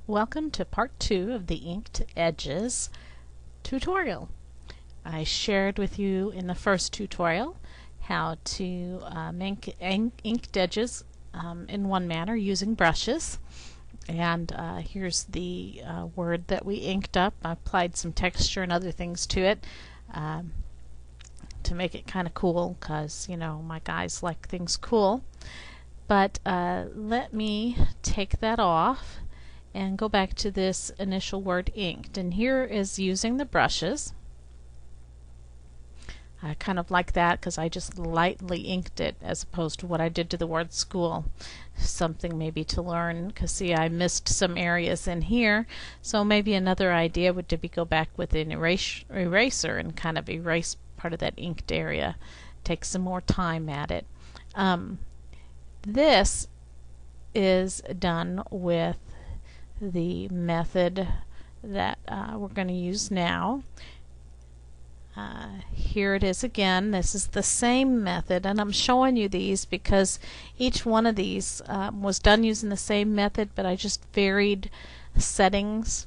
Welcome to part 2 of the Inked Edges tutorial. I shared with you in the first tutorial how to make inked edges in one manner using brushes. And here's the word that we inked up. I applied some texture and other things to it to make it kind of cool, because you know my guys like things cool. But let me take that off and go back to this initial word inked, and here is using the brushes. I kind of like that because I just lightly inked it as opposed to what I did to the word school. Something maybe to learn, because see, I missed some areas in here, so maybe another idea would be go back with an eraser and kind of erase part of that inked area. Take some more time at it. This is done with the method that we're going to use now. Here it is again. This is the same method, and I'm showing you these because each one of these was done using the same method, but I just varied settings.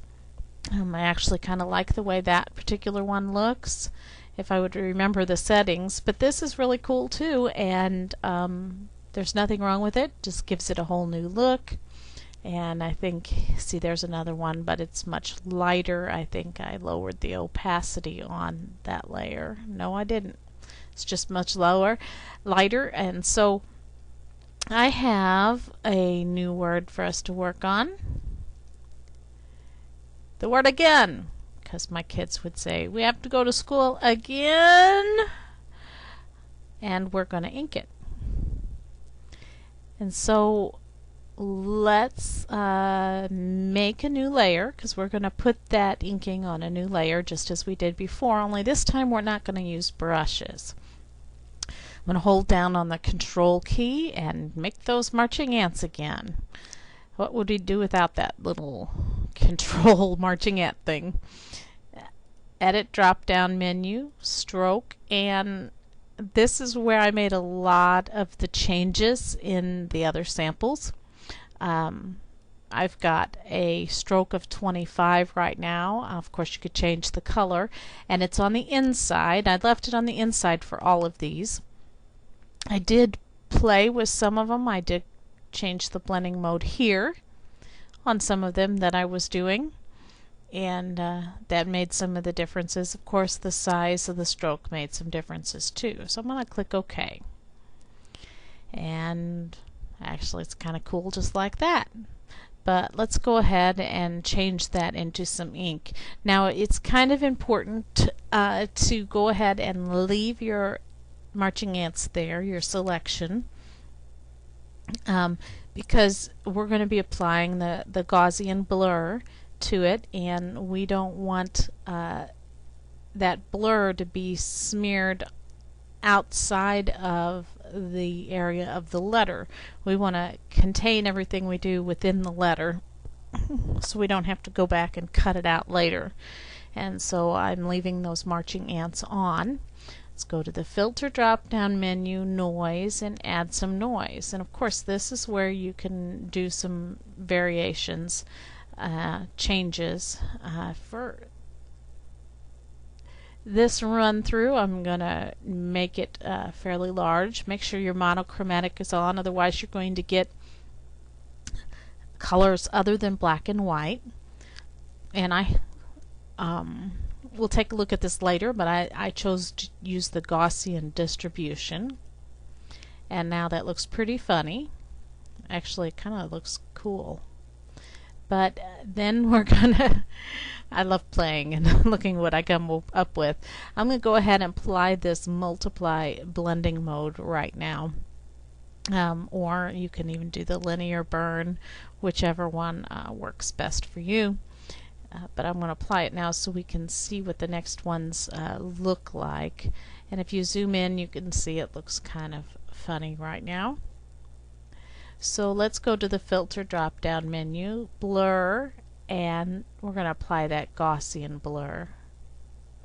I actually kind of like the way that particular one looks if I would remember the settings, but this is really cool too, and there's nothing wrong with it. Just gives it a whole new look. And I think, see, there's another one, but it's much lighter. I think I lowered the opacity on that layer. No, I didn't. It's just much lighter. And so I have a new word for us to work on. The word again, because my kids would say, we have to go to school again. And we're going to ink it. And so let's make a new layer, because we're going to put that inking on a new layer just as we did before, only this time we're not going to use brushes. I'm going to hold down on the control key and make those marching ants again. What would we do without that little control marching ant thing? Edit drop down menu, stroke, and this is where I made a lot of the changes in the other samples. I've got a stroke of 25 right now. Of course, you could change the color, and it's on the inside. I left it on the inside for all of these. I did play with some of them. I did change the blending mode here on some of them that I was doing, and that made some of the differences. Of course, the size of the stroke made some differences too. So I'm going to click OK. And actually, it's kind of cool just like that. But let's go ahead and change that into some ink. Now, it's kind of important to go ahead and leave your marching ants there, your selection, because we're going to be applying the Gaussian blur to it, and we don't want that blur to be smeared outside of the area of the letter. We want to contain everything we do within the letter so we don't have to go back and cut it out later. And so I'm leaving those marching ants on. Let's go to the filter drop down menu, noise, and add some noise. And of course, this is where you can do some variations, changes. For this run through, I'm going to make it fairly large. Make sure your monochromatic is on, otherwise you're going to get colors other than black and white. And we'll take a look at this later, but I chose to use the Gaussian distribution. And now that looks pretty funny. Actually, it kind of looks cool. But then we're gonna, I love playing and looking what I come up with. I'm gonna go ahead and apply this multiply blending mode right now. Or you can even do the linear burn, whichever one works best for you. But I'm going to apply it now so we can see what the next ones look like. And if you zoom in, you can see it looks kind of funny right now. So let's go to the filter drop down menu, blur, and we're going to apply that Gaussian blur.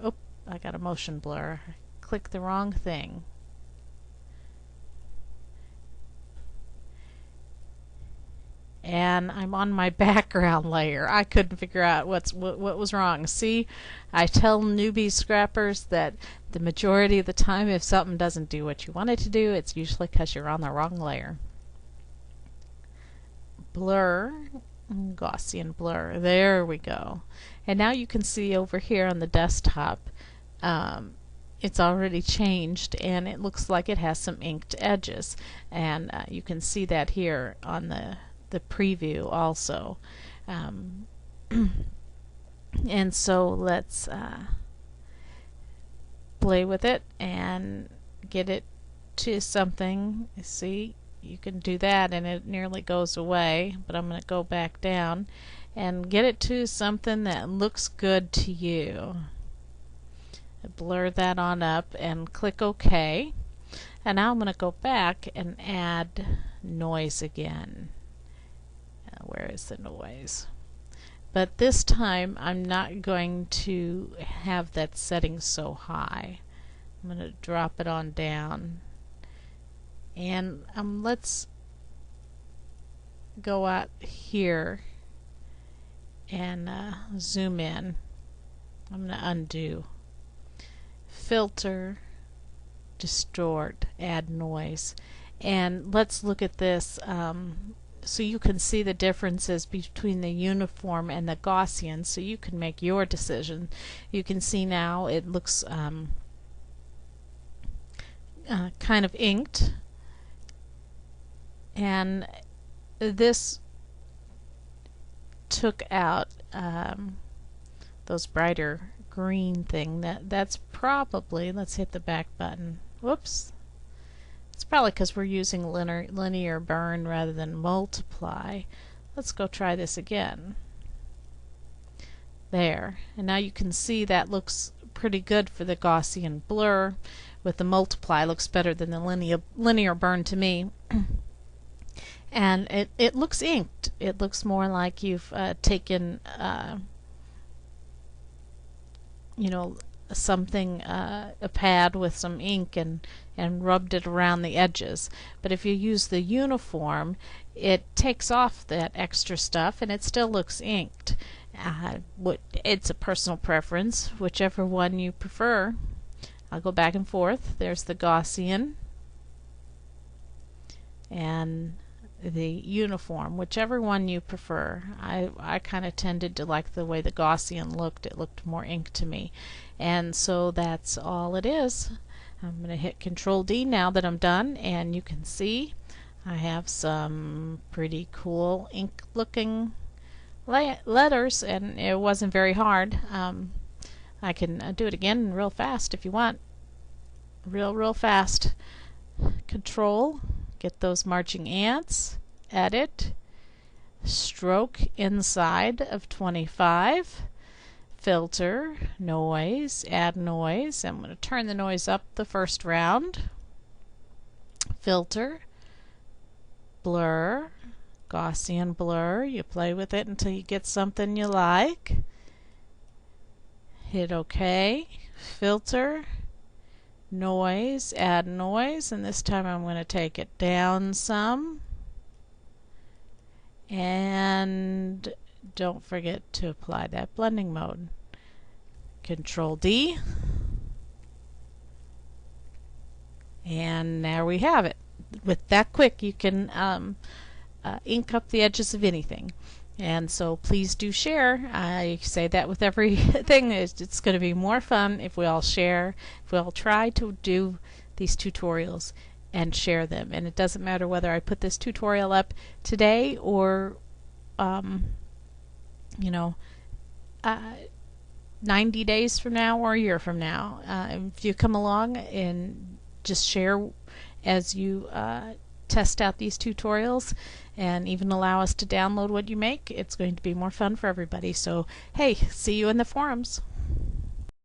Oh, I got a motion blur. Click the wrong thing. and I'm on my background layer. I couldn't figure out what was wrong. See, I tell newbie scrappers that the majority of the time if something doesn't do what you want it to do, it's usually because you're on the wrong layer. Blur, Gaussian blur, there we go. And now you can see over here on the desktop, it's already changed and it looks like it has some inked edges, and you can see that here on the preview also. And so let's play with it and get it to something. See, you can do that and it nearly goes away, but I'm going to go back down and get it to something that looks good to you. Blur that on up and click OK. And now I'm going to go back and add noise again. Where is the noise? But this time I'm not going to have that setting so high. I'm going to drop it on down. And let's go out here and zoom in. I'm going to undo. Filter, distort, add noise. And let's look at this so you can see the differences between the uniform and the Gaussian, so you can make your decision. You can see now it looks kind of inked, and this took out those brighter green thing. That's probably, let's hit the back button. Whoops. It's probably because we're using linear burn rather than multiply. Let's go try this again. There. And now you can see that looks pretty good for the Gaussian blur. With the multiply, looks better than the linear burn to me. And it looks inked. It looks more like you've taken you know, something, a pad with some ink and rubbed it around the edges. But if you use the uniform, it takes off that extra stuff and it still looks inked. It's a personal preference, whichever one you prefer. I'll go back and forth. There's the Gaussian and the uniform, whichever one you prefer. I kind of tended to like the way the Gaussian looked. It looked more ink to me. And so that's all it is. I'm going to hit Control D now that I'm done, and you can see I have some pretty cool ink looking letters, and it wasn't very hard. I can do it again real fast if you want. Real fast. Control, get those marching ants, edit, stroke inside of 25, filter, noise, add noise. I'm going to turn the noise up the first round. Filter, blur, Gaussian blur. You play with it until you get something you like. Hit OK. Filter, noise, add noise, and this time I'm going to take it down some. And don't forget to apply that blending mode. Control D. And there we have it. With that quick, you can ink up the edges of anything. And so please do share. I say that with everything. It's going to be more fun if we all share, if we all try to do these tutorials and share them. And it doesn't matter whether I put this tutorial up today or, 90 days from now or a year from now. If you come along and just share as you test out these tutorials and even allow us to download what you make, it's going to be more fun for everybody. So, hey, see you in the forums.